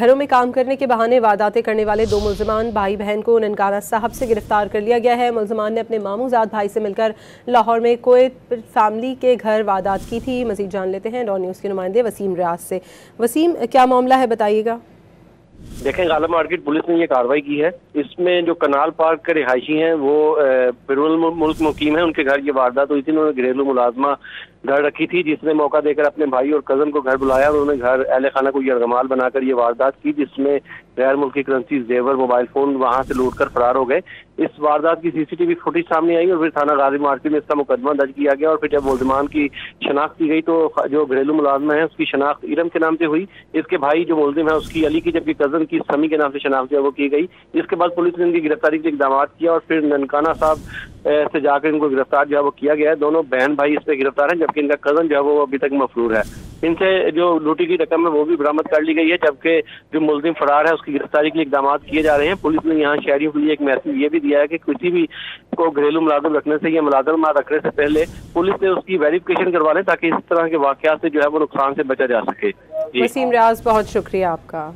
घरों में काम करने के बहाने वारदातें करने वाले 2 मुलजमान भाई बहन को ननकाना साहब से गिरफ्तार कर लिया गया है। मुलजमान ने अपने मामूजाद भाई से मिलकर लाहौर में कोई फैमिली के घर वारदात की थी। मजीद जान लेते हैं डॉन न्यूज़ के नुमाइंदे वसीम रियाज से। वसीम, क्या मामला है, बताइएगा। देखें, गालिब मार्केट पुलिस ने ये कार्रवाई की है। इसमें जो कनाल पार्क के रिहायशी हैं वो बिरुल मुल्क मुकीम है, उनके घर ये वारदात हुई थी। उन्होंने घरेलू मुलाजमा घर रखी थी, जिसने मौका देकर अपने भाई और कजन को घर बुलाया और उन्होंने घर अहले खाना को यरगमाल बनाकर ये वारदात की, जिसमें गैर मुल्की करेंसी, जेवर, मोबाइल फोन वहां से लूट कर फरार हो गए। इस वारदात की सीसीटीवी फुटेज सामने आई और फिर थाना गालिब मार्केट में इसका मुकदमा दर्ज किया गया। और फिर जब मुलजमान की शनाख्त की गई तो जो घरेलू मुलाजमा है उसकी शनाख्त इरम के नाम से हुई। इसके भाई जो मुलजिम है उसकी अली की, जबकि कजन की समी के नाम से शनाख्त वो की गई। इसके बाद पुलिस ने इनकी गिरफ्तारी के इकदाम किया और फिर ननकाना साहब से जाकर इनको गिरफ्तार जो है वो किया गया है। दोनों बहन भाई इस पे गिरफ्तार हैं, जबकि इनका कजन जो है वो अभी तक मफरूर है। इनसे जो लूटी की रकम है वो भी बरामद कर ली गई है, जबकि जो मुलजिम फरार है उसकी गिरफ्तारी के लिए इकदाम किए जा रहे हैं। पुलिस ने यहाँ शहरियों के लिए एक मैसेज ये भी दिया है कि किसी भी को घरेलू मुलाजिम रखने से या मुलाजिम रखने से पहले पुलिस ने उसकी वेरिफिकेशन करवा लें, ताकि इस तरह के वाकयात से जो है वो नुकसान से बचा जा सके। वसीम रियाज, बहुत शुक्रिया आपका।